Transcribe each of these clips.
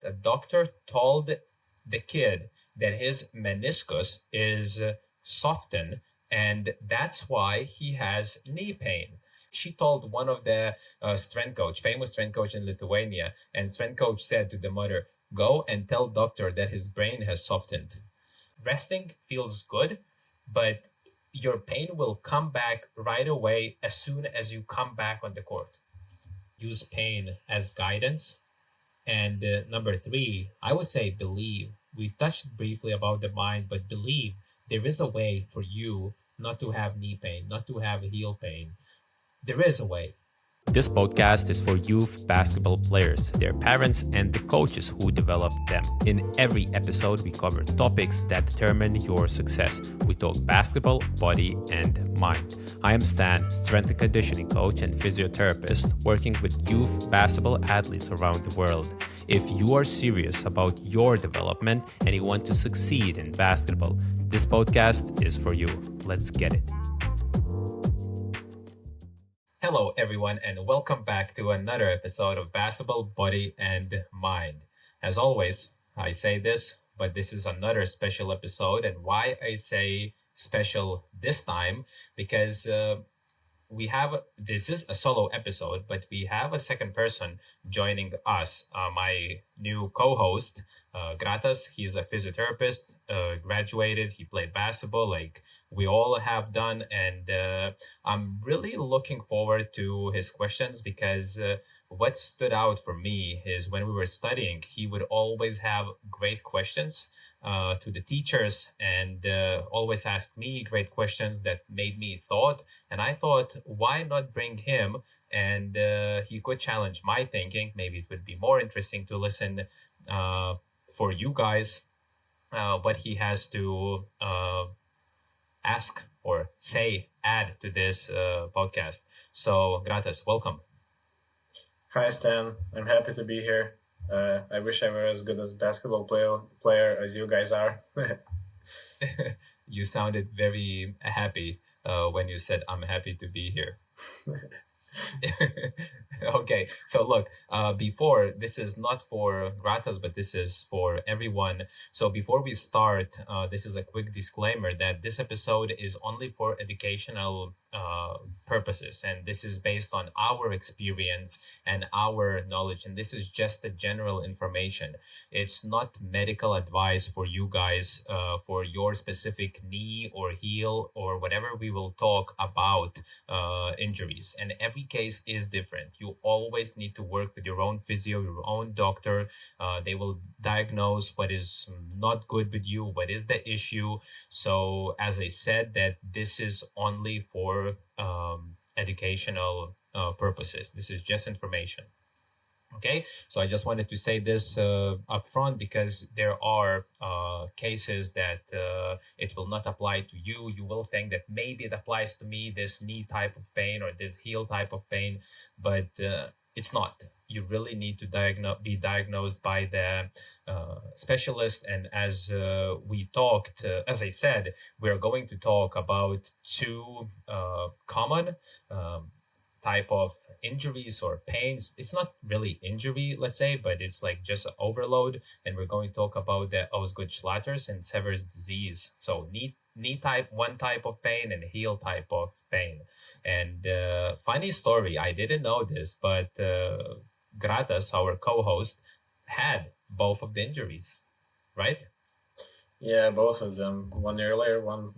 The doctor told the kid that his meniscus is softened, and that's why he has knee pain. She told one of the famous strength coach in Lithuania, and strength coach said to the mother, "Go and tell doctor that his brain has softened." Resting feels good, but your pain will come back right away as soon as you come back on the court. Use pain as guidance. And number three, I would say believe. We touched briefly about the mind, but believe there is a way for you not to have knee pain, not to have heel pain. There is a way. This podcast is for youth basketball players, their parents, and the coaches who develop them. In every episode, we cover topics that determine your success. We talk basketball, body, and mind. I am Stan, strength and conditioning coach and physiotherapist, working with youth basketball athletes around the world. If you are serious about your development and you want to succeed in basketball, this podcast is for you. Let's get it. Hello, everyone, and welcome back to another episode of Basketball, Body, and Mind. As always, I say this, but this is another special episode. And why I say special this time, because this is a solo episode, but we have a second person joining us, my new co-host, Gratas. He's a physiotherapist, graduated, he played basketball like we all have done, and I'm really looking forward to his questions because what stood out for me is when we were studying, he would always have great questions to the teachers and always asked me great questions that made me thought. And I thought, why not bring him? And he could challenge my thinking. Maybe it would be more interesting to listen for you guys what he has to ask or add to this podcast. So, Gratas, welcome. Hi, Stan. I'm happy to be here. I wish I were as good as basketball player as you guys are. You sounded very happy when you said, "I'm happy to be here." Okay, so look, before, this is not for Gratas, but this is for everyone. So before we start, this is a quick disclaimer that this episode is only for educational purposes, and this is based on our experience and our knowledge, and this is just the general information. It's not medical advice for you guys for your specific knee or heel or whatever we will talk about injuries, and every case is different. You always need to work with your own physio, your own doctor. They will diagnose what is not good with you, what is the issue. So as I said, that this is only for educational purposes. This is just information. Okay, so I just wanted to say this up front because there are cases that it will not apply to you. You will think that maybe it applies to me, this knee type of pain or this heel type of pain, but it's not. You really need to be diagnosed by the specialist. And as we talked, as I said, we're going to talk about two common type of injuries or pains. It's not really injury, let's say, but it's like just overload. And we're going to talk about the Osgood-Schlatters and Sever's disease. So knee type, one type of pain, and heel type of pain. And funny story, I didn't know this, but Gratas, our co-host, had both of the injuries, right? Yeah, both of them. One earlier, one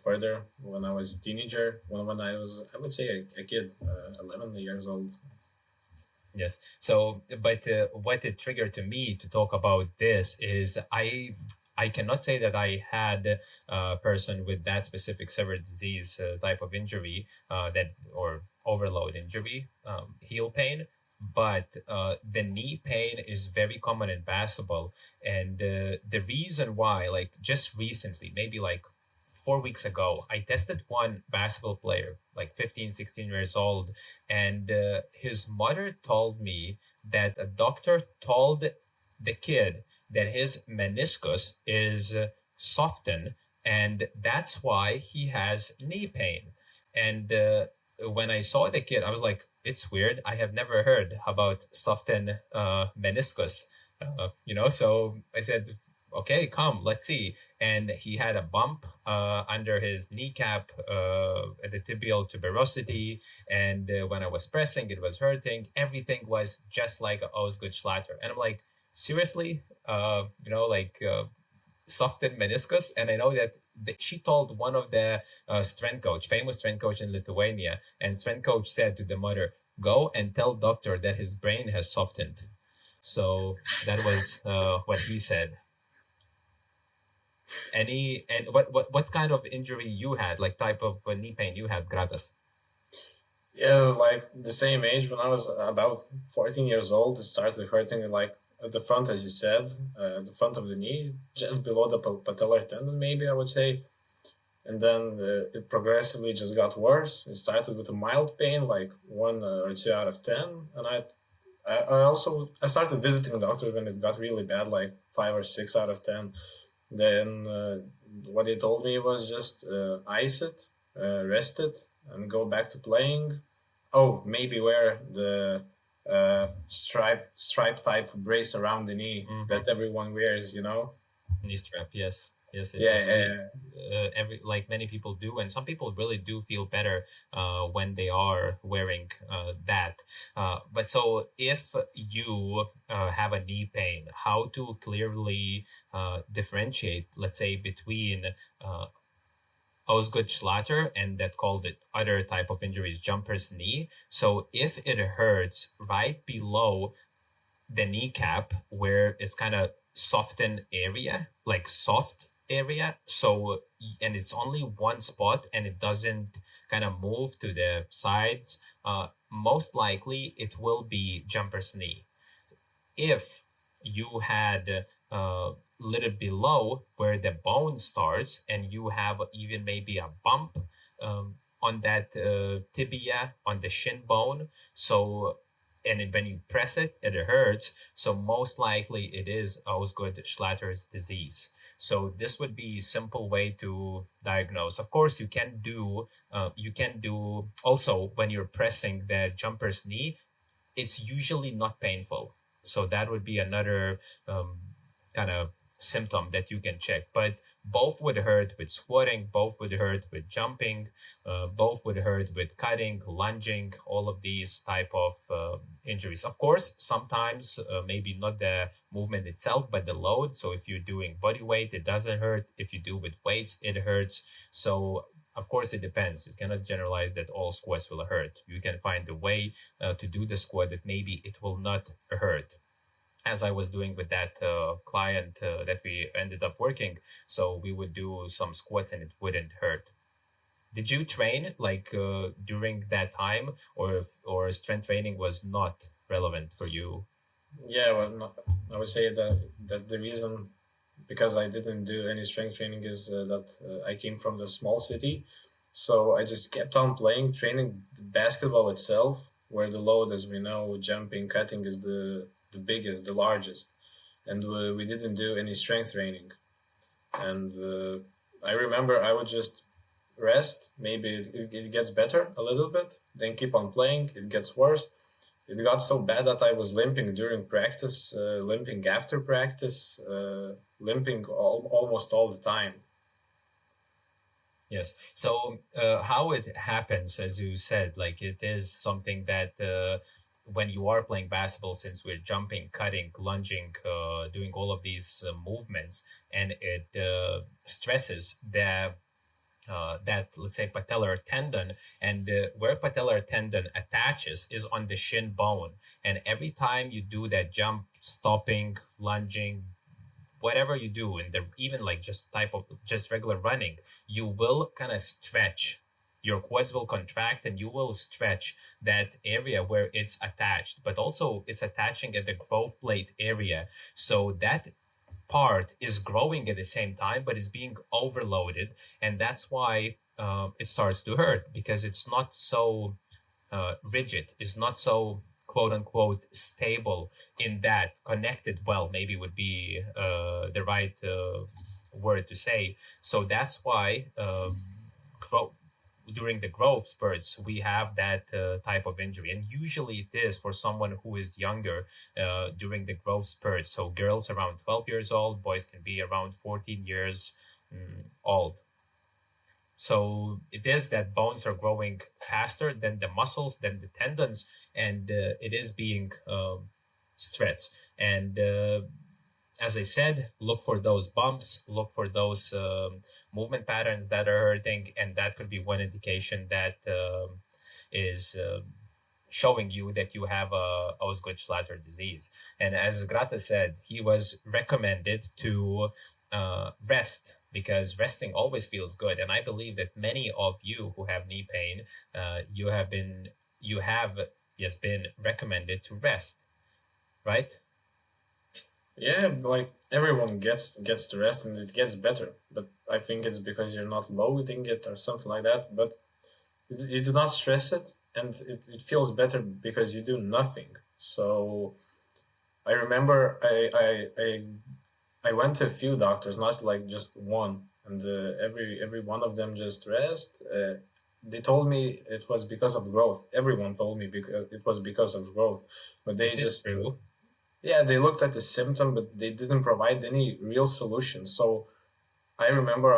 further when I was a teenager. One when I was, I would say, a kid, 11 years old. Yes. So, but what it triggered to me to talk about this is I cannot say that I had a person with that specific severe disease type of injury or overload injury, heel pain. But the knee pain is very common in basketball. And the reason why, like just recently, maybe like 4 weeks ago, I tested one basketball player, like 15, 16 years old. And his mother told me that a doctor told the kid that his meniscus is softened, and that's why he has knee pain. And when I saw the kid, I was like, it's weird. I have never heard about softened meniscus. So I said, okay, come, let's see. And he had a bump under his kneecap at the tibial tuberosity. And when I was pressing, it was hurting. Everything was just like a Osgood-Schlatter. And I'm like, seriously? Softened meniscus. And I know that she told one of the famous strength coach in Lithuania, and strength coach said to the mother, go and tell doctor that his brain has softened. So that was what he said. What kind of injury you had, like type of knee pain you had, Gratas? Yeah, like the same age when I was about 14 years old, it started hurting like at the front, as you said, at the front of the knee, just below the patellar tendon, maybe I would say. And then it progressively just got worse. It started with a mild pain, like 1 or 2 out of 10. And I started visiting doctors when it got really bad, like 5 or 6 out of 10. Then what they told me was just ice it, rest it, and go back to playing. Oh, maybe wear the stripe type brace around the knee that everyone wears, Knee strap, yes. Yes, Yeah, yes. yeah, Every like many people do, and some people really do feel better when they are wearing that. But so if you have a knee pain, how to clearly differentiate, let's say, between Osgood-Schlatter and that called it other type of injuries, jumper's knee. So if it hurts right below the kneecap where it's kind of softened area, like soft area. So, and it's only one spot and it doesn't kind of move to the sides. Most likely it will be jumper's knee. If you had little below where the bone starts and you have even maybe a bump on that tibia, on the shin bone, so and when you press it, it hurts. So most likely it is Osgood-Schlatter's disease. So this would be a simple way to diagnose. Of course, you can do also when you're pressing the jumper's knee, it's usually not painful. So that would be another kind of symptom that you can check. But both would hurt with squatting, both would hurt with jumping, both would hurt with cutting, lunging, all of these type of injuries. Of course, sometimes maybe not the movement itself, but the load. So if you're doing body weight, it doesn't hurt. If you do with weights, it hurts. So of course, it depends. You cannot generalize that all squats will hurt. You can find a way to do the squat that maybe it will not hurt, as I was doing with that client that we ended up working. So we would do some squats and it wouldn't hurt. Did you train like during that time, or strength training was not relevant for you? yeah. Well, no, I would say that the reason because I didn't do any strength training is that I came from the small city, so I just kept on playing, training basketball itself, where the load, as we know, jumping, cutting is the biggest, the largest, and we didn't do any strength training. And I remember I would just rest. Maybe it gets better a little bit, then keep on playing. It gets worse. It got so bad that I was limping during practice, limping after practice, limping almost all the time. Yes. So how it happens, as you said, like it is something that when you are playing basketball, since we're jumping, cutting, lunging, doing all of these movements, and it stresses that, let's say, patellar tendon, and where patellar tendon attaches is on the shin bone. And every time you do that jump, stopping, lunging, whatever you do, and even like just regular running, you will kind of stretch. Your quads will contract and you will stretch that area where it's attached, but also it's attaching at the growth plate area. So that part is growing at the same time, but it's being overloaded. And that's why it starts to hurt, because it's not so rigid, it's not so quote unquote stable in that, connected well, maybe would be the right word to say. So that's why during the growth spurts, we have that type of injury. And usually it is for someone who is younger during the growth spurts. So girls around 12 years old, boys can be around 14 years old. So it is that bones are growing faster than the muscles, than the tendons, and it is being stretched. And as I said, look for those bumps, look for those movement patterns that are hurting, and that could be one indication that is showing you that you have a Osgood-Schlatter disease. And as Grata said, he was recommended to rest, because resting always feels good. And I believe that many of you who have knee pain, you have been recommended to rest, right? Yeah, like everyone gets to rest and it gets better. But I think it's because you're not loading it or something like that. But you do not stress it, and it feels better because you do nothing. So I remember I went to a few doctors, not like just one, and every one of them just rest. They told me it was because of growth. Everyone told me because it was because of growth, but they It is just true. yeah, they looked at the symptom, but they didn't provide any real solution. So I remember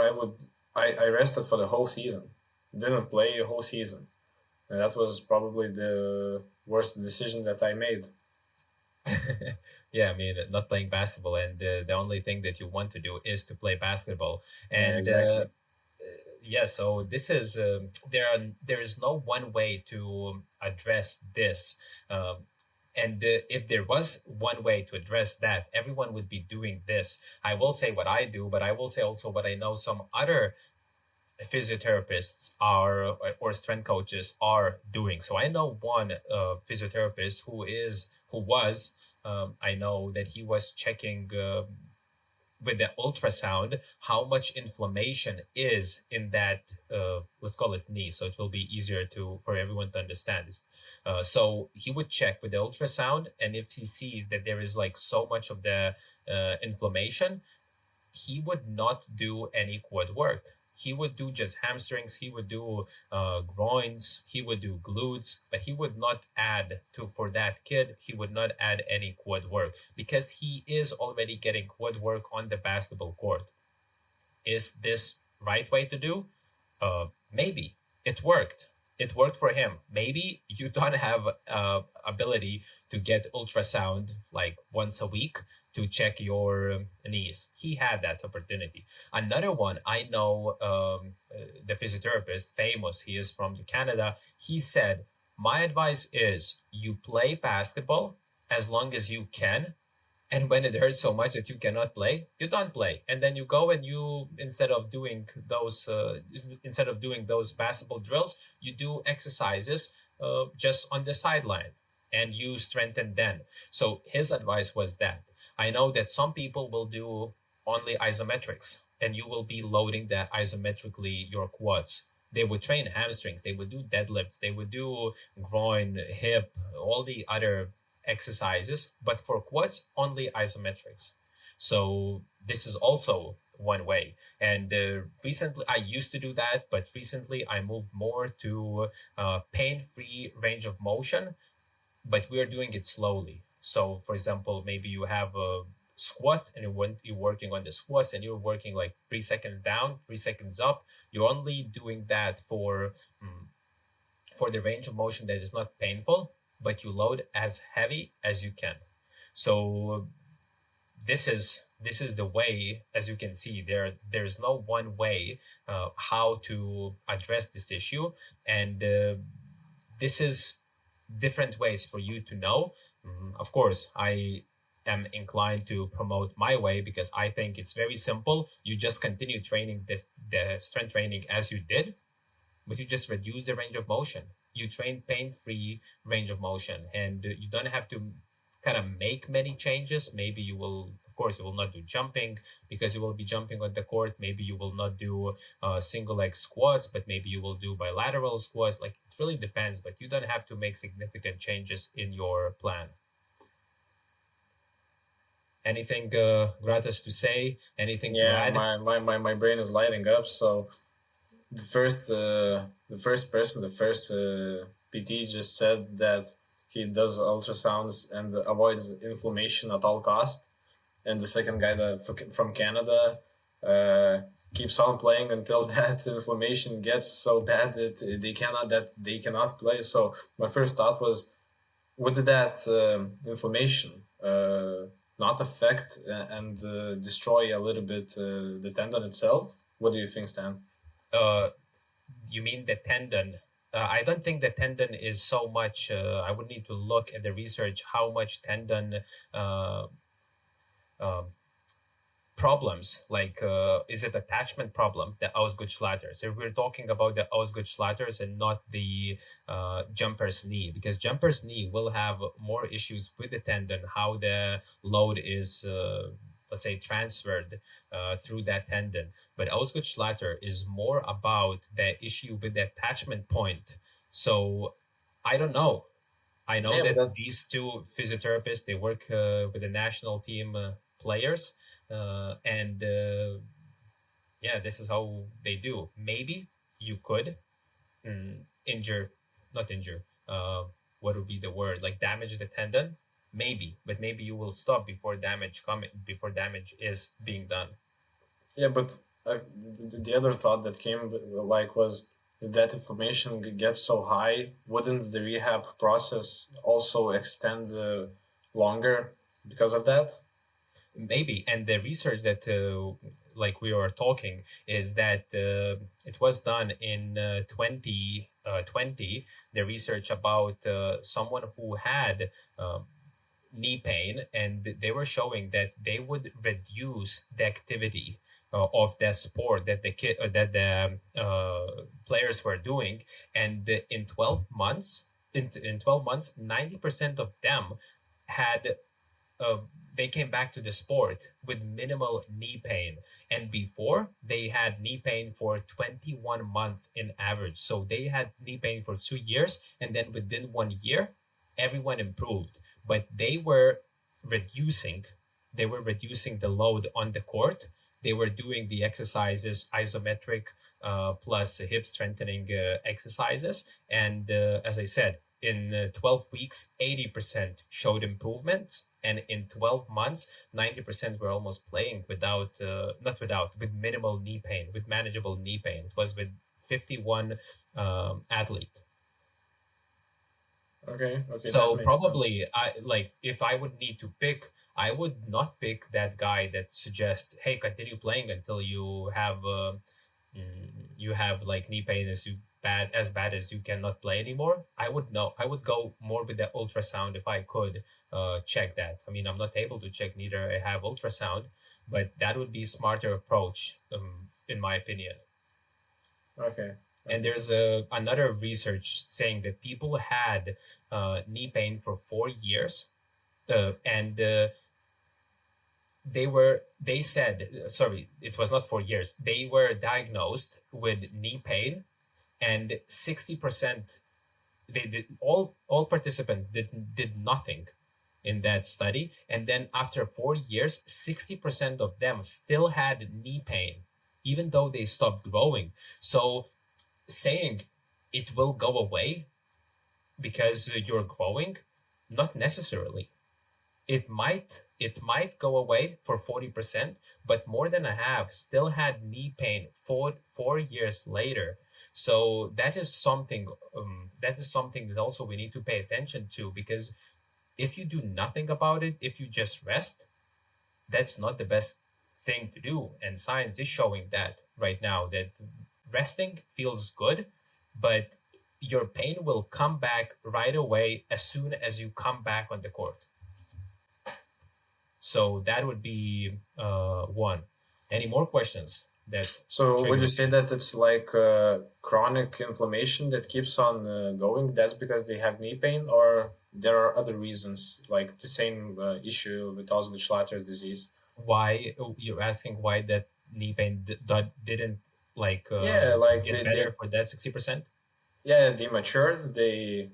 I rested for the whole season, didn't play a whole season, and that was probably the worst decision that I made. Yeah, I mean, not playing basketball, and the only thing that you want to do is to play basketball. Yeah, And exactly. yeah, so this is there is no one way to address this. And if there was one way to address that, everyone would be doing this. I will say what I do, but I will say also what I know some other physiotherapists are, or strength coaches are doing. So I know one physiotherapist who was I know that he was checking with the ultrasound how much inflammation is in that let's call it knee, so it will be easier to for everyone to understand this. So he would check with the ultrasound, and if he sees that there is like so much of the inflammation, he would not do any quad work. He would do just hamstrings, he would do groins, he would do glutes, but he would not add to, for that kid, he would not add any quad work because he is already getting quad work on the basketball court. Is this right way to do? Maybe it worked. It worked for him. Maybe you don't have ability to get ultrasound like once a week to check your knees. He had that opportunity. Another one, I know the physiotherapist, famous, he is from Canada. He said, my advice is you play basketball as long as you can, and when it hurts so much that you cannot play, you don't play. And then you go and you, instead of doing those basketball drills, you do exercises just on the sideline, and you strengthen then. So his advice was that. I know that some people will do only isometrics, and you will be loading that isometrically your quads. They would train hamstrings, they would do deadlifts, they would do groin, hip, all the other exercises, but for quads, only isometrics. So this is also one way. And recently, I used to do that, but recently I moved more to pain-free range of motion, but we are doing it slowly. So, for example, maybe you have a squat and you're working on the squats and you're working like 3 seconds down, 3 seconds up. You're only doing that for the range of motion that is not painful, but you load as heavy as you can. So this is the way. As you can see, there's no one way how to address this issue, and this is different ways for you to know. Of course, I am inclined to promote my way because I think it's very simple. You just continue training the strength training as you did, but you just reduce the range of motion. You train pain-free range of motion, and you don't have to kind of make many changes. Maybe you will, of course, you will not do jumping because you will be jumping on the court. Maybe you will not do single leg squats, but maybe you will do bilateral squats. Like, it really depends, but you don't have to make significant changes in your plan. Anything, Gratas, to say? Anything to Yeah, add? my brain is lighting up. So the the first person, the first PT just said that he does ultrasounds and avoids inflammation at all cost. And the second guy that from Canada keeps on playing until that inflammation gets so bad that they cannot play. So my first thought was, would that inflammation not affect and destroy a little bit the tendon itself? What do you think, Stan? You mean the tendon? I don't think the tendon is so much. I would need to look at the research how much tendon problems, like is it attachment problem, the Osgood-Schlatter. So we're talking about the Osgood-Schlatters and not the jumper's knee, because jumper's knee will have more issues with the tendon, how the load is let's say transferred through that tendon. But Osgood-Schlatter is more about the issue with the attachment point. So I don't know. I know that these two physiotherapists, they work with the national team players, and yeah, this is how they do. Maybe you could not injure. What would be the word? Like damage the tendon, maybe, but maybe you will stop before damage is being done. Yeah, but the other thought that came was, if that inflammation gets so high, wouldn't the rehab process also extend longer because of that? Maybe. And the research that like we were talking is that it was done in 2020, the research about someone who had knee pain, and they were showing that they would reduce the activity of the sport that the players were doing, and in 12 months, 90% of them had they came back to the sport with minimal knee pain, and before they had knee pain for 21 months in average. So they had knee pain for 2 years, and then within 1 year everyone improved. But they were reducing the load on the court. They were doing the exercises, isometric plus hip strengthening exercises. And as I said, in 12 weeks, 80% showed improvements. And in 12 months, 90% were almost playing with minimal knee pain, with manageable knee pain. It was with 51 athlete. Okay. So probably if I would need to pick, I would not pick that guy that suggests, hey, continue playing until you have like knee pain as bad as you cannot play anymore. I would go more with the ultrasound if I could check that. I mean, I'm not able to check, neither I have ultrasound, but that would be a smarter approach in my opinion. Okay. And there's another research saying that people had knee pain for 4 years, and they said, sorry, it was not 4 years. They were diagnosed with knee pain, and 60% they did all participants did nothing in that study, and then after 4 years, 60% of them still had knee pain, even though they stopped growing. So saying it will go away because you're growing, not necessarily. It might go away for 40%, but more than a half still had knee pain 4 years later. So that is something that also we need to pay attention to, because if you do nothing about it, if you just rest, that's not the best thing to do. And science is showing that right now, that resting feels good, but your pain will come back right away as soon as you come back on the court. So that would be one. Any more questions? So would you say that it's like chronic inflammation that keeps on going? That's because they have knee pain, or there are other reasons, like the same issue with Osgood-Schlatter's disease? Why you're asking why that knee pain didn't get better for that 60%? Yeah, they matured. They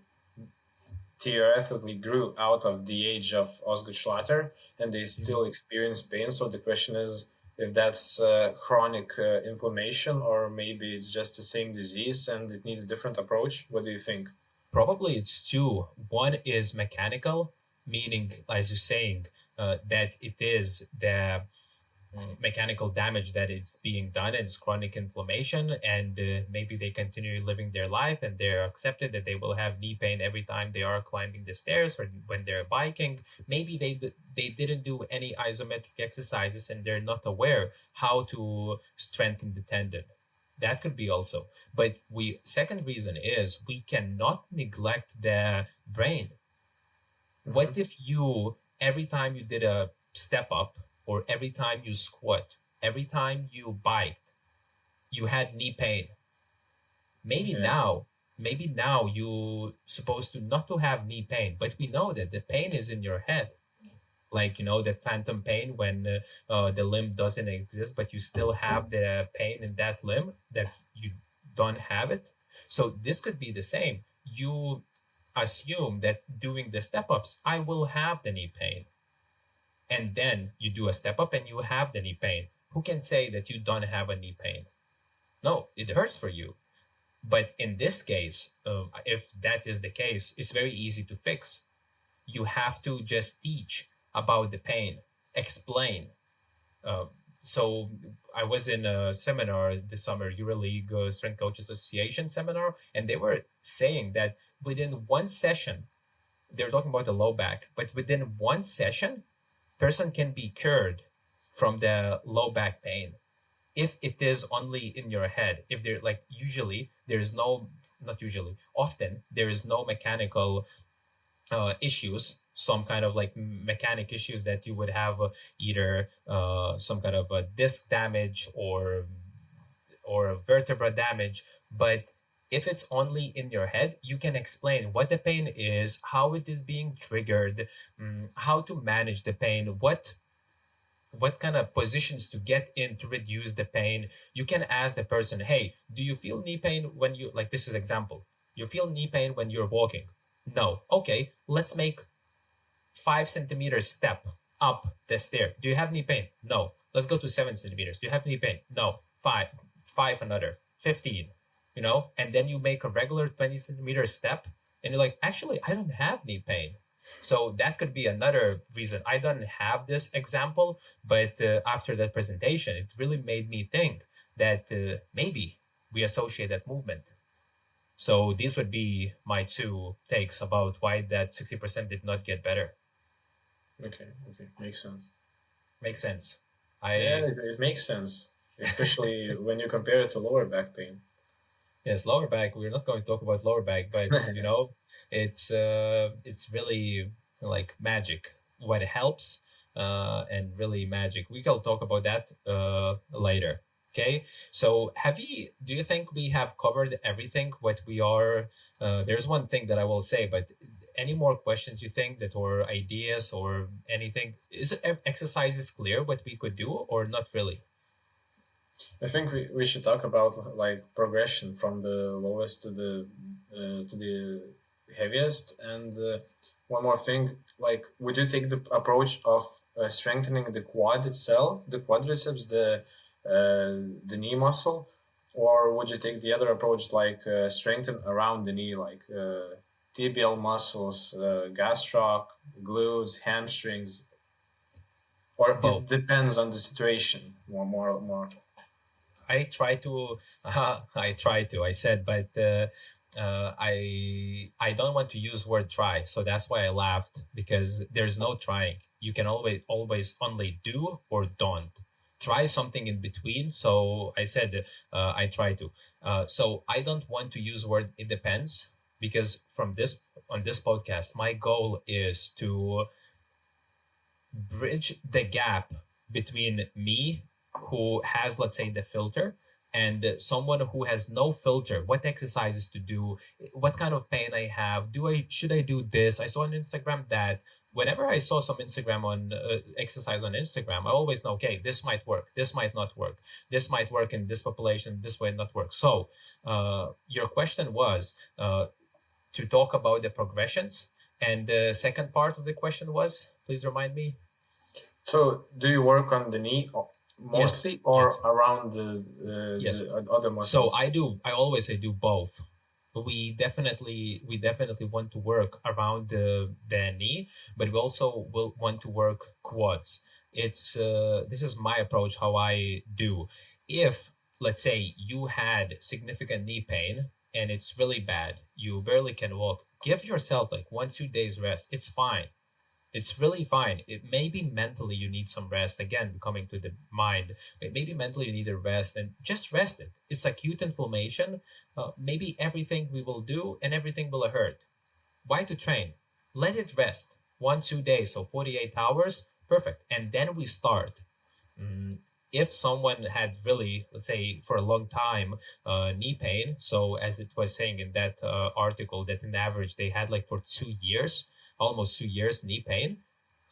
theoretically grew out of the age of Osgood-Schlatter, and they still experience pain. So the question is, if that's chronic inflammation, or maybe it's just the same disease and it needs a different approach. What do you think? Probably it's two. One is mechanical, meaning, as you're saying, that it is the mechanical damage that is being done and it's chronic inflammation, and maybe they continue living their life and they're accepted that they will have knee pain every time they are climbing the stairs or when they're biking. Maybe they didn't do any isometric exercises and they're not aware how to strengthen the tendon. That could be also. But we second reason is we cannot neglect the brain. What if you, every time you did a step up, or every time you squat, every time you biked, you had knee pain? Maybe Yeah. now you supposed to not to have knee pain, but we know that the pain is in your head. Like, that phantom pain when the limb doesn't exist, but you still have the pain in that limb that you don't have it. So this could be the same. You assume that doing the step ups, I will have the knee pain. And then you do a step up and you have the knee pain. Who can say that you don't have a knee pain? No, it hurts for you. But in this case, if that is the case, it's very easy to fix. You have to just teach about the pain, explain. So I was in a seminar this summer, EuroLeague Strength Coaches Association seminar, and they were saying that within one session, they're talking about the low back, but within one session, person can be cured from the low back pain if it is only in your head. If they're like, usually there's no, not usually, often there is no mechanical issues, some kind of like mechanic issues that you would have, either some kind of a disc damage or a vertebra damage. But if it's only in your head, you can explain what the pain is, how it is being triggered, how to manage the pain, what kind of positions to get in to reduce the pain. You can ask the person, hey, do you feel knee pain when you, like, this is example, you feel knee pain when you're walking? No. Okay, let's make 5 centimeters step up the stair. Do you have knee pain? No. Let's go to 7 centimeters. Do you have knee pain? No. Five another 15, and then you make a regular 20 centimeter step and you're like, actually, I don't have knee pain. So that could be another reason. I don't have this example, but after that presentation, it really made me think that maybe we associate that movement. So these would be my two takes about why that 60% did not get better. Okay, makes sense. Makes sense. Yeah, it makes sense, especially when you compare it to lower back pain. Yes, lower back. We're not going to talk about lower back, but it's really like magic. What helps, and really magic. We can talk about that later. Okay. So do you think we have covered everything? What we are? There's one thing that I will say, but any more questions you think that, or ideas or anything? Is exercises clear what we could do or not really? I think we should talk about like progression from the lowest to the heaviest. And one more thing, like, would you take the approach of strengthening the quad itself, the quadriceps, the knee muscle, or would you take the other approach, like strengthen around the knee, like tibial muscles, gastroc, glutes, hamstrings, or Both. it depends on the situation? More. I try to. I said, but I don't want to use word try, so that's why I laughed, because there's no trying. You can always only do or don't. Try something in between. So I said I try to. So I don't want to use word it depends, because on this podcast, my goal is to bridge the gap between me, who has, let's say, the filter, and someone who has no filter. What exercises to do, what kind of pain I have, should I do this? I saw on Instagram that whenever I saw some Instagram on exercise on Instagram, I always know, okay, this might work, this might not work, this might work in this population, this way not work. So your question was to talk about the progressions, and the second part of the question was, please remind me. So do you work on the knee Yes, mostly or yes, around yes. the other So muscles? I always I do both. We definitely want to work around the knee, but we also will want to work quads. It's this is my approach how I do. If let's say you had significant knee pain and it's really bad, you barely can walk, give yourself like 1 2 days rest. It's fine. It's really fine. It maybe mentally you need some rest. Again, coming to the mind, maybe mentally you need a rest and just rest it. It's acute inflammation. Maybe everything we will do and everything will hurt. Why to train? Let it rest. 1 2 days, so 48 hours, perfect. And then we start. Mm, if someone had really, let's say, for a long time, knee pain, so as it was saying in that article, that in average they had like for 2 years, almost 2 years knee pain,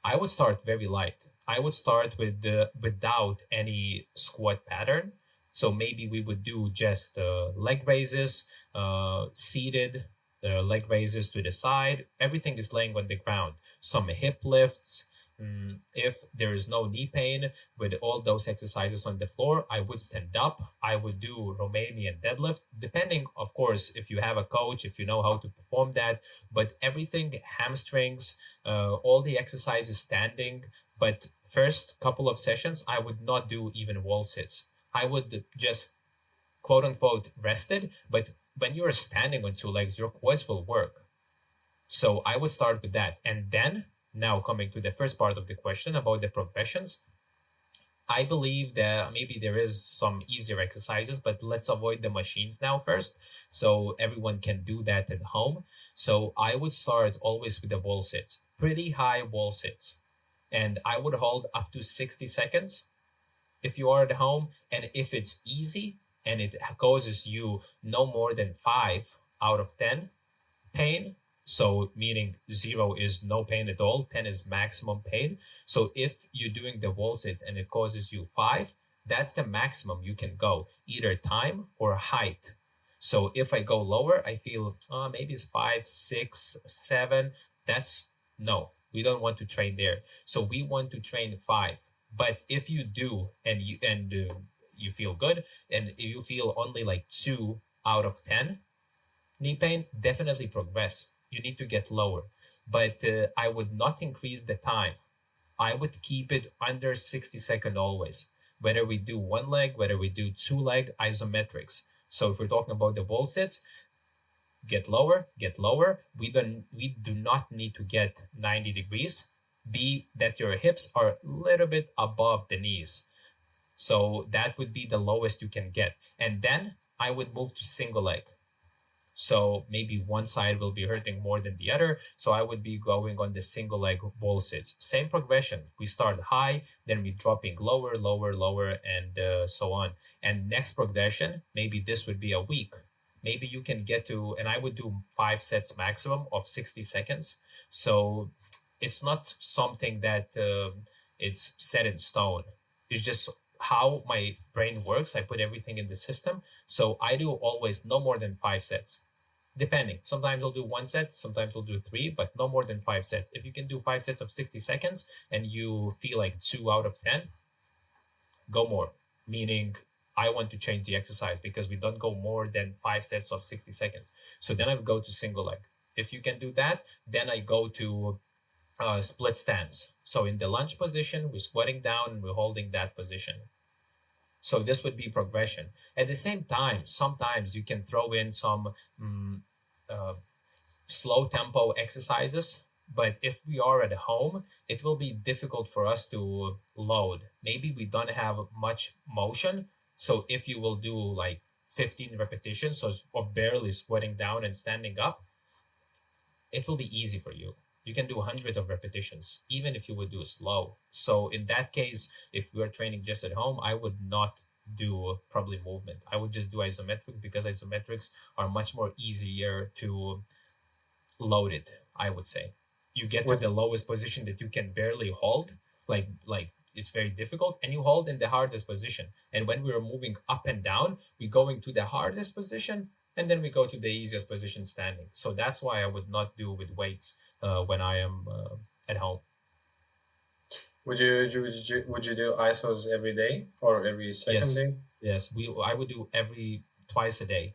I would start very light. I would start with without any squat pattern. So maybe we would do just leg raises, seated leg raises to the side. Everything is laying on the ground. Some hip lifts. If there is no knee pain with all those exercises on the floor, I would stand up. I would do Romanian deadlift, depending, of course, if you have a coach, if you know how to perform that. But everything, hamstrings, all the exercises standing. But first couple of sessions, I would not do even wall sits. I would just quote unquote rested. But when you're standing on 2 legs, your quads will work. So I would start with that. And then, now coming to the first part of the question about the progressions, I believe that maybe there is some easier exercises, but let's avoid the machines now first, so everyone can do that at home. So I would start always with the wall sits, pretty high wall sits, and I would hold up to 60 seconds if you are at home. And if it's easy and it causes you no more than 5 out of 10 pain. So meaning 0 is no pain at all, 10 is maximum pain. So if you're doing the wall sits and it causes you 5, that's the maximum you can go, either time or height. So if I go lower, I feel maybe it's 5, 6, 7. That's no, we don't want to train there. So we want to train 5. But if you do you feel good, and you feel only like 2 out of 10 knee pain, definitely progress. You need to get lower. But I would not increase the time. I would keep it under 60 seconds always. Whether we do 1 leg, whether we do 2 leg isometrics. So if we're talking about the wall sits, get lower, get lower. We do not need to get 90 degrees. Be that your hips are a little bit above the knees. So that would be the lowest you can get. And then I would move to single leg. So maybe one side will be hurting more than the other. So I would be going on the single leg wall sits. Same progression. We start high, then we dropping lower, lower, lower, and so on. And next progression, maybe this would be a week. Maybe you can get to, and I would do 5 sets maximum of 60 seconds. So it's not something that it's set in stone. It's just how my brain works. I put everything in the system. So I do always no more than 5 sets, depending. Sometimes I'll do 1 set, sometimes I'll do 3, but no more than 5 sets. If you can do 5 sets of 60 seconds and you feel like 2 out of 10, go more. Meaning, I want to change the exercise because we don't go more than 5 sets of 60 seconds. So then I would go to single leg. If you can do that, then I go to split stance. So in the lunge position, we're squatting down and we're holding that position. So this would be progression. At the same time, sometimes you can throw in some slow tempo exercises. But if we are at home, it will be difficult for us to load. Maybe we don't have much motion. So if you will do like 15 repetitions of barely squatting down and standing up, it will be easy for you. You can do 100 of repetitions, even if you would do it slow. So in that case, if we are training just at home, I would not do probably movement. I would just do isometrics because isometrics are much more easier to load it, I would say. You get to the lowest position that you can barely hold, like it's very difficult, and you hold in the hardest position. And when we are moving up and down, we're going to the hardest position, and then we go to the easiest position standing. So that's why I would not do with weights when I am at home. Would you do ISOs every day or every second Yes, day? yes. I would do every twice a day.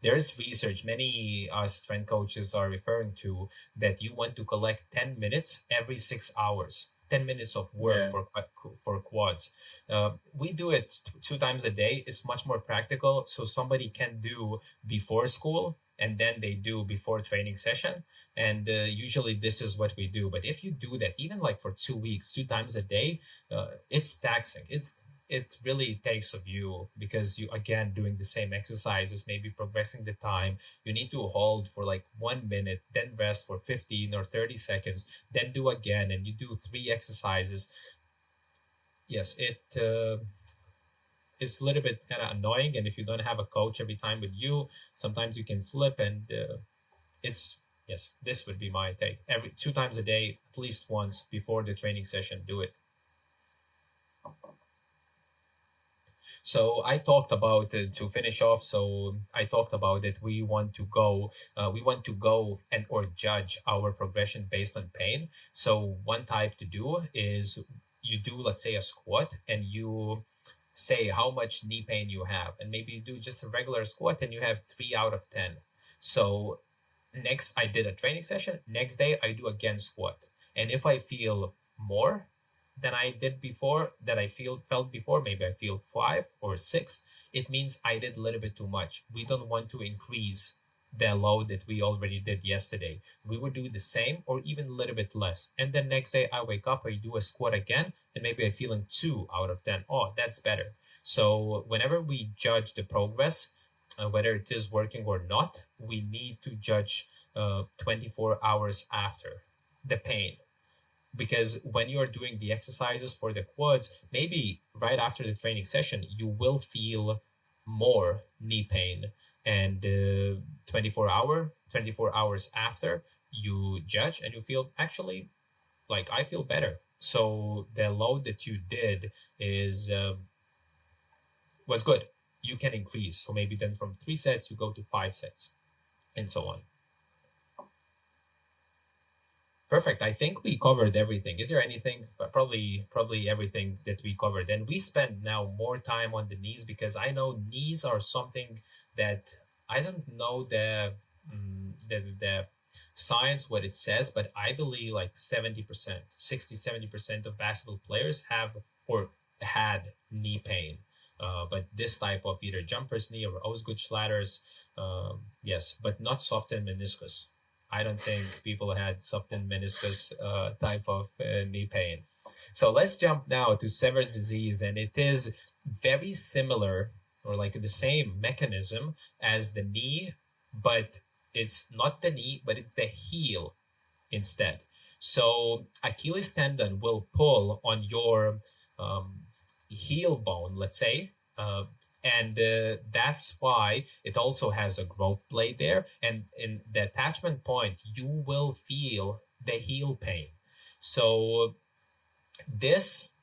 There is research many strength coaches are referring to that you want to collect 10 minutes every 6 hours, 10 minutes of work Yeah. for quads. We do it 2 times a day. It's much more practical. So somebody can do before school and then they do before training session. And usually this is what we do. But if you do that, even like for 2 weeks, 2 times a day, it's taxing. It really takes of you because you again doing the same exercises, maybe progressing the time. You need to hold for like 1 minute, then rest for 15 or 30 seconds, then do again, and you do three exercises. Yes, it's a little bit kind of annoying, and if you don't have a coach every time with you, sometimes you can slip, and it's yes, this would be my take. Every 2 times a day, at least once before the training session, do it. So I talked about to finish off. So I talked about that we want to go and or judge our progression based on pain. So one type to do is you do, let's say, a squat, and you say how much knee pain you have, and maybe you do just a regular squat and you have 3 out of 10. So next I did a training session. Next day I do again squat, and if I feel more than I did before, that I felt before, maybe I feel 5 or 6, it means I did a little bit too much. We don't want to increase the load that we already did yesterday. We would do the same or even a little bit less. And then next day I wake up, I do a squat again, and maybe I'm feeling 2 out of 10. Oh, that's better. So whenever we judge the progress, whether it is working or not, we need to judge 24 hours after the pain, because when you're doing the exercises for the quads, maybe right after the training session, you will feel more knee pain, and 24 hours after you judge and you feel actually like I feel better. So the load that you did is was good. You can increase. So maybe then from 3 sets, you go to 5 sets and so on. Perfect. I think we covered everything. Is there anything? Probably everything that we covered. And we spend now more time on the knees because I know knees are something that I don't know the science what it says, but I believe like 70%, 60-70% of basketball players have or had knee pain. But this type of either jumper's knee or Osgood-Schlatter's, yes, but not softened meniscus. I don't think people had softened meniscus type of knee pain. So let's jump now to Sever's disease, and it is very similar or like the same mechanism as the knee, but it's not the knee, but it's the heel instead. So Achilles tendon will pull on your heel bone, let's say, and that's why it also has a growth blade there. And in the attachment point, you will feel the heel pain. So this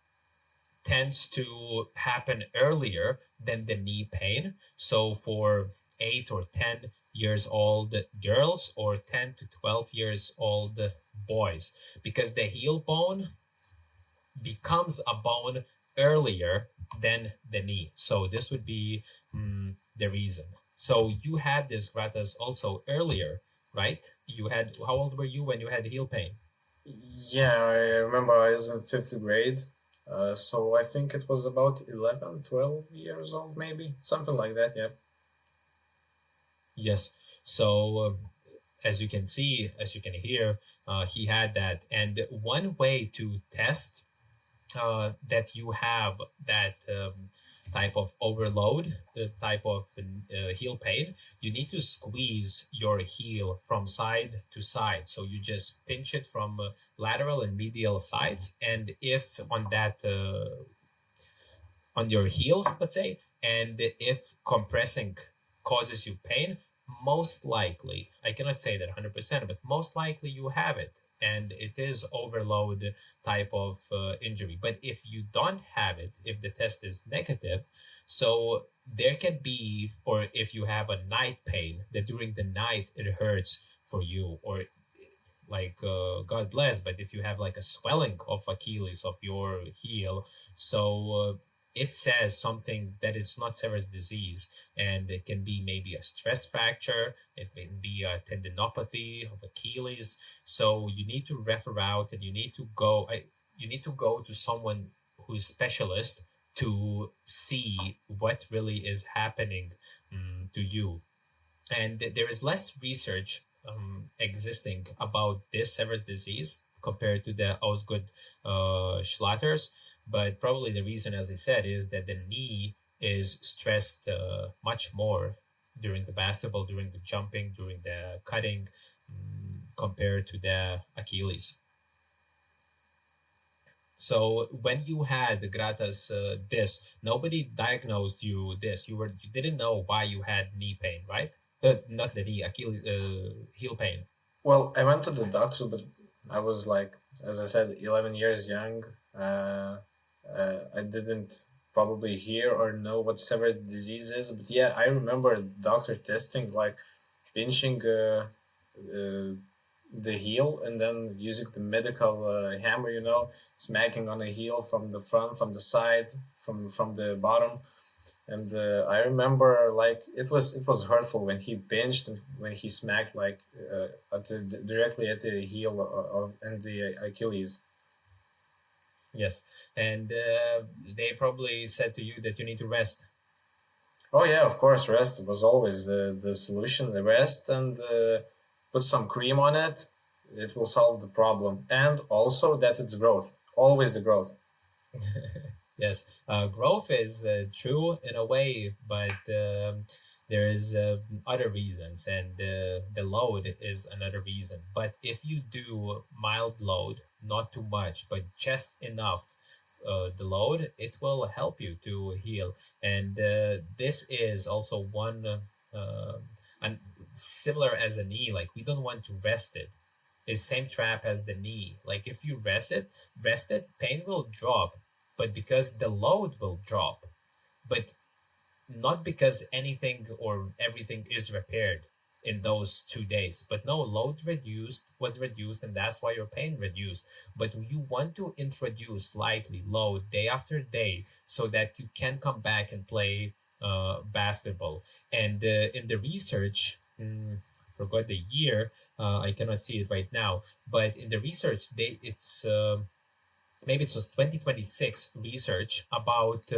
tends to happen earlier than the knee pain. So for 8 or 10 years old girls or 10 to 12 years old boys, because the heel bone becomes a bone earlier than the knee. So this would be the reason. So you had this Gratas also earlier, right? You had, how old were you when you had heel pain? Yeah, I remember I was in fifth grade. So I think it was about 11, 12 years old, maybe something like that. Yeah. Yes. So as you can see, as you can hear, he had that. And one way to test that you have that type of overload, the type of heel pain, you need to squeeze your heel from side to side. So you just pinch it from lateral and medial sides. And if on that, on your heel, let's say, and if compressing causes you pain, most likely, I cannot say that 100%, but most likely you have it, and it is overload type of injury. But if you don't have it, if the test is negative, so there can be, or if you have a night pain, that during the night it hurts for you, or like God bless, but if you have like a swelling of Achilles of your heel, so it says something that it's not Sever's disease, and it can be maybe a stress fracture, it can be a tendinopathy of Achilles. So you need to refer out, and you need to go to someone who is specialist to see what really is happening to you. And there is less research existing about this Sever's disease compared to the Osgood-Schlatters. But probably the reason, as I said, is that the knee is stressed much more during the basketball, during the jumping, during the cutting, compared to the Achilles. So when you had the Gratas this, nobody diagnosed you this. You didn't know why you had knee pain, right? Not the knee, Achilles, heel pain. Well, I went to the doctor, but I was like, as I said, 11 years young. I didn't probably hear or know what Sever's disease is, but yeah, I remember doctor testing, like pinching the heel and then using the medical hammer, smacking on the heel from the front, from the side, from the bottom. And I remember, like, it was hurtful when he pinched and when he smacked, like, directly at the heel of and the Achilles. Yes, and they probably said to you that you need to rest. Oh yeah, of course, rest was always the solution. The rest and put some cream on it. It will solve the problem, and also that it's growth. Always the growth. Yes, growth is true in a way, but there is other reasons, and the load is another reason. But if you do mild load, not too much, but just enough, the load, it will help you to heal. And this is also one, and similar as a knee. Like, we don't want to rest it. It's same trap as the knee. Like, if you rest it, pain will drop, but because the load will drop, but not because anything or everything is repaired in those 2 days. But no, load was reduced, and that's why your pain reduced. But you want to introduce slightly load day after day so that you can come back and play basketball. And in the research, forgot the year, I cannot see it right now, but in the research, it's maybe it was 2026 research about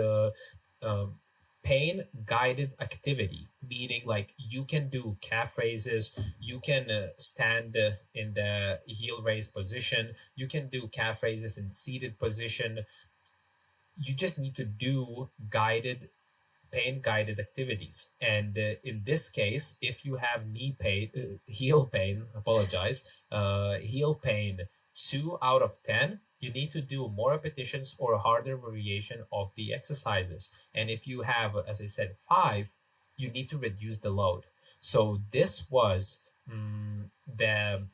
pain guided activity, meaning like you can do calf raises, you can stand in the heel raise position, you can do calf raises in seated position. You just need to do pain guided activities. And in this case, if you have heel pain, heel pain 2 out of 10, you need to do more repetitions or harder variation of the exercises. And if you have, as I said, 5, you need to reduce the load. So this was the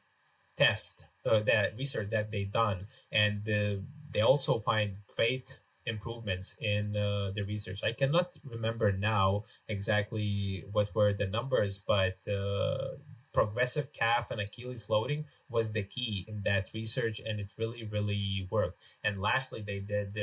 test, the research that they done, and they also find great improvements in the research. I cannot remember now exactly what were the numbers, but progressive calf and Achilles loading was the key in that research, and it really, really worked. And lastly, they did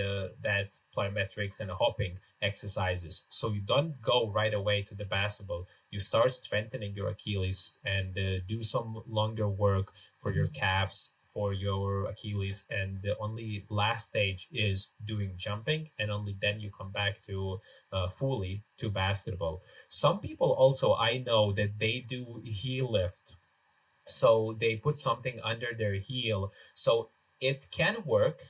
that plyometrics and hopping exercises. So you don't go right away to the basketball. You start strengthening your Achilles and do some longer work for your calves, for your Achilles, and the only last stage is doing jumping, and only then you come back to fully to basketball. Some people also, I know that they do heel lift, so they put something under their heel, so it can work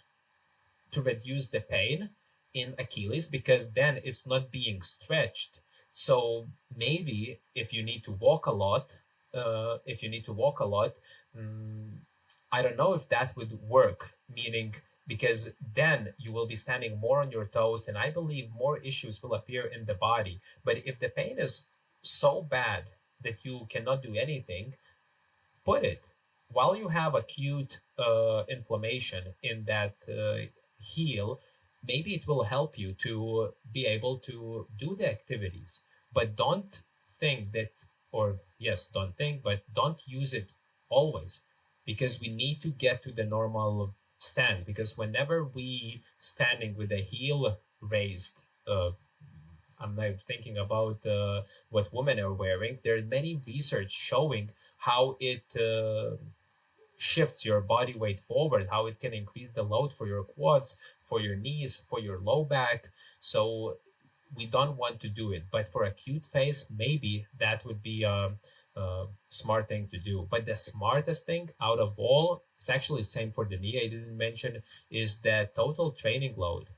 to reduce the pain in Achilles because then it's not being stretched. So maybe if you need to walk a lot, I don't know if that would work, meaning because then you will be standing more on your toes, and I believe more issues will appear in the body. But if the pain is so bad that you cannot do anything, put it. While you have acute inflammation in that heel, maybe it will help you to be able to do the activities. But don't think that, or yes, don't think, but don't use it always. because we need to get to the normal stance. Because whenever we standing with the heel raised, I'm now thinking about what women are wearing. There are many research showing how it shifts your body weight forward, how it can increase the load for your quads, for your knees, for your low back. So we don't want to do it. But for acute phase, maybe that would be a smart thing to do. But the smartest thing out of all, it's actually the same for the knee, I didn't mention, is the total training load.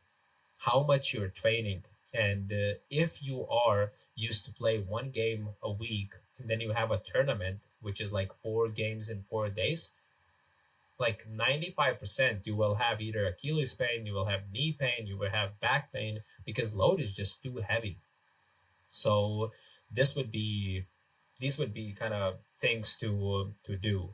How much you're training. And if you are used to play one game a week, and then you have a tournament, which is like 4 games in 4 days, like 95% you will have either Achilles pain, you will have knee pain, you will have back pain, because load is just too heavy. So this would be these would be kind of things to do.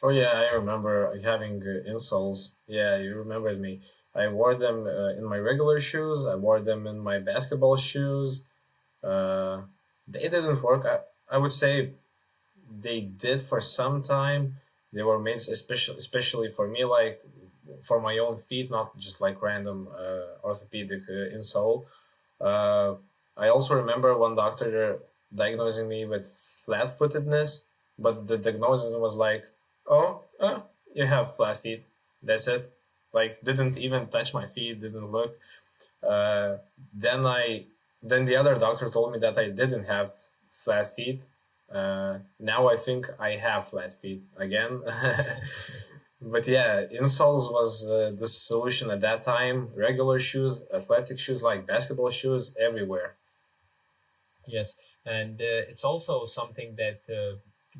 Oh yeah, I remember having insoles. Yeah, you remembered me. I wore them in my regular shoes. I wore them in my basketball shoes. Uh, they didn't work. I would say they did for some time. They were made especially for me, like for my own feet, not just like random orthopedic insole. Uh, I also remember one doctor diagnosing me with flat-footedness, but the diagnosis was like, "Oh, you have flat feet. That's it." Like, didn't even touch my feet, didn't look. Uh, then I, then the other doctor told me that I didn't have flat feet. Now I think I have flat feet again. But yeah, insoles was the solution at that time. Regular shoes, athletic shoes like basketball shoes, everywhere. Yes, and it's also something that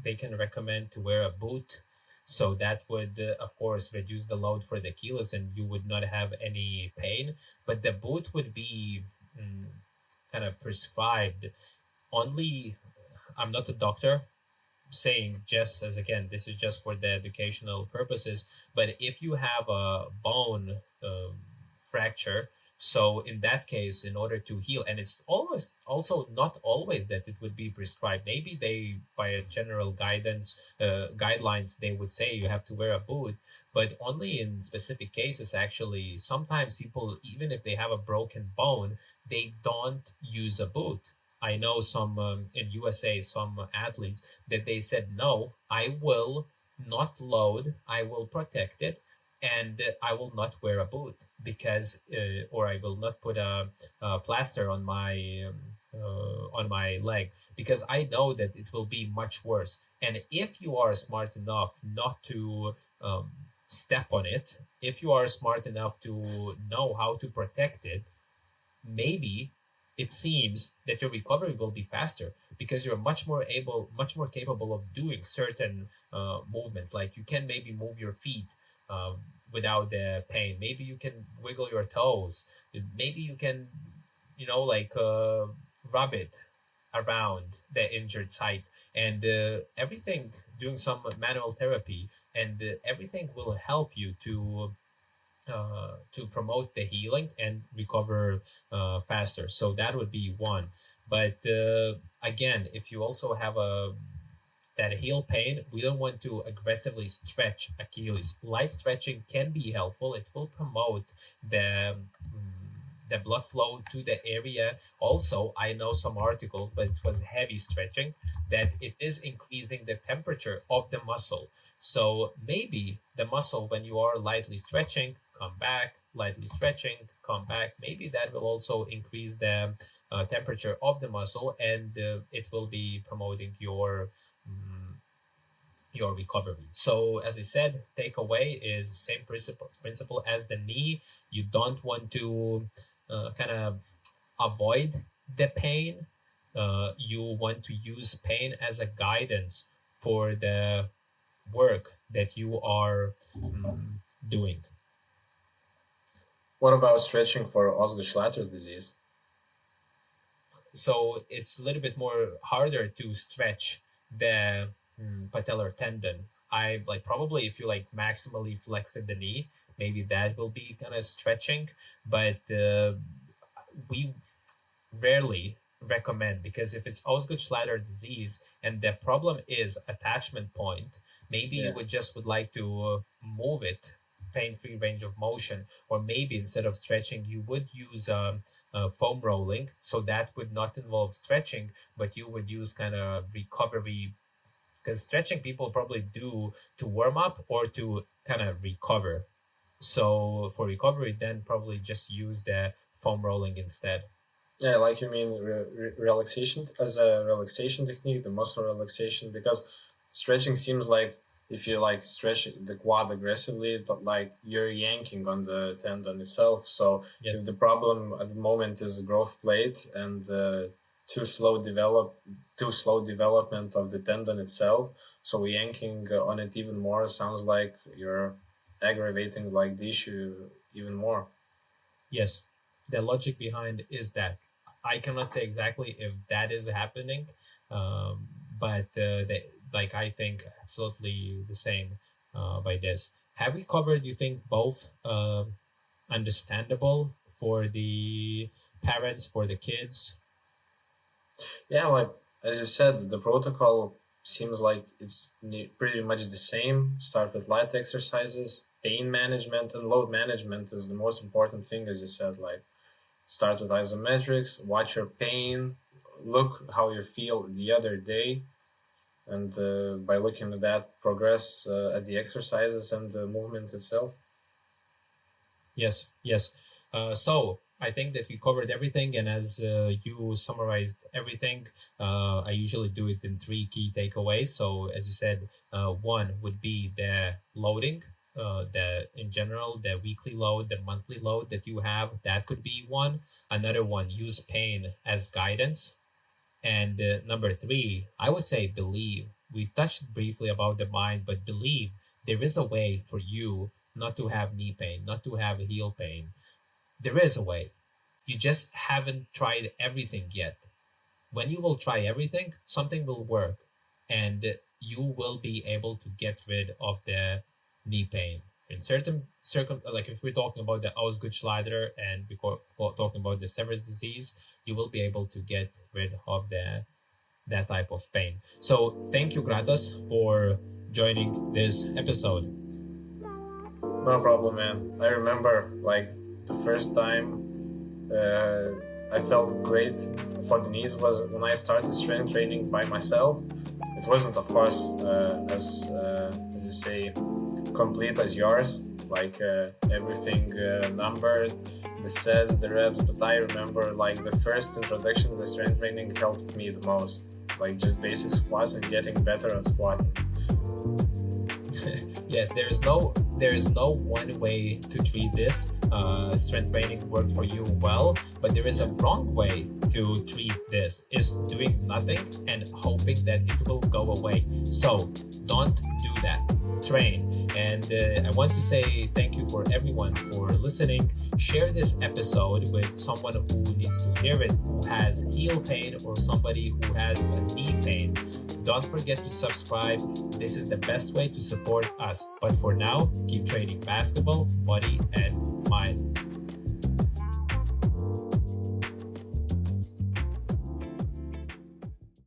they can recommend to wear a boot. So that would, of course, reduce the load for the Achilles, and you would not have any pain. But the boot would be kind of prescribed only. I'm not a doctor, saying just as, again, this is just for the educational purposes. But if you have a bone fracture, so in that case, in order to heal, and it's always also not always that it would be prescribed. Maybe they, by a general guidelines, they would say you have to wear a boot, but only in specific cases. Actually, sometimes people, even if they have a broken bone, they don't use a boot. I know some in USA, some athletes that they said, no, I will not load, I will protect it, and I will not wear a boot because, or I will not put a plaster on my leg, because I know that it will be much worse. And if you are smart enough not to step on it, if you are smart enough to know how to protect it, maybe it seems that your recovery will be faster because you're much more capable of doing certain movements. Like you can maybe move your feet without the pain. Maybe you can wiggle your toes. Maybe you can, like rub it around the injured site, and everything, doing some manual therapy, and everything will help you to promote the healing and recover faster. So that would be one. But again, if you also have that heel pain, we don't want to aggressively stretch Achilles. Light stretching can be helpful. It will promote the blood flow to the area. Also, I know some articles, but it was heavy stretching, that it is increasing the temperature of the muscle. So maybe the muscle, when you are lightly stretching, come back, lightly stretching, come back. Maybe that will also increase the temperature of the muscle, and it will be promoting your recovery. So as I said, takeaway is the same principle as the knee. You don't want to kind of avoid the pain. You want to use pain as a guidance for the work that you are doing. What about stretching for Osgood-Schlatter's disease? So it's a little bit more harder to stretch the patellar tendon. I like, probably if you like maximally flex the knee, maybe that will be kind of stretching, but we recommend, because if it's Osgood-Schlatter disease and the problem is attachment point, maybe you would like to move it pain-free range of motion, or maybe instead of stretching you would use foam rolling, so that would not involve stretching, but you would use kind of recovery, because stretching people probably do to warm up or to kind of recover. So for recovery, then probably just use the foam rolling instead. Yeah, like you mean relaxation as a relaxation technique, the muscle relaxation, because stretching seems like if you like stretch the quad aggressively, but like you're yanking on the tendon itself. So if the problem at the moment is growth plate and too slow development of the tendon itself, so yanking on it even more sounds like you're aggravating like the issue even more. Yes, the logic behind is that I cannot say exactly if that is happening, but I think absolutely the same by this. Have we covered, you think, both understandable for the parents, for the kids? Yeah, like as you said, the protocol seems like it's pretty much the same. Start with light exercises, pain management and load management is the most important thing, as you said. Like start with isometrics, watch your pain, look how you feel the other day, and by looking at that, progress at the exercises and the movement itself. Yes. So I think that we covered everything, and as you summarized everything, I usually do it in 3 key takeaways. So as you said, one would be the loading, in general, the weekly load, the monthly load that you have, that could be one. Another one, use pain as guidance. And number 3, I would say believe. We touched briefly about the mind, but believe there is a way for you not to have knee pain, not to have heel pain. There is a way. You just haven't tried everything yet. When you will try everything, something will work, and you will be able to get rid of the knee pain. In certain like if we're talking about the Osgood-Schlatter and we're talking about the Sever's disease, you will be able to get rid of that type of pain. So thank you, Gratas, for joining this episode. No problem, man. I remember like the first time I felt great for the knees was when I started strength training by myself. It wasn't, of course, as you say, complete as yours, like everything numbered, the sets, the reps, but I remember like the first introduction to the strength training helped me the most, like just basic squats and getting better at squatting. Yes, there is no one way to treat this. Strength training worked for you well, but there is a wrong way to treat this, is doing nothing and hoping that it will go away. So don't do that. Train. And I want to say thank you for everyone for listening. Share this episode with someone who needs to hear it, who has heel pain or somebody who has a knee pain. Don't forget to subscribe. This is the best way to support us. But for now, keep training basketball, body, and mind.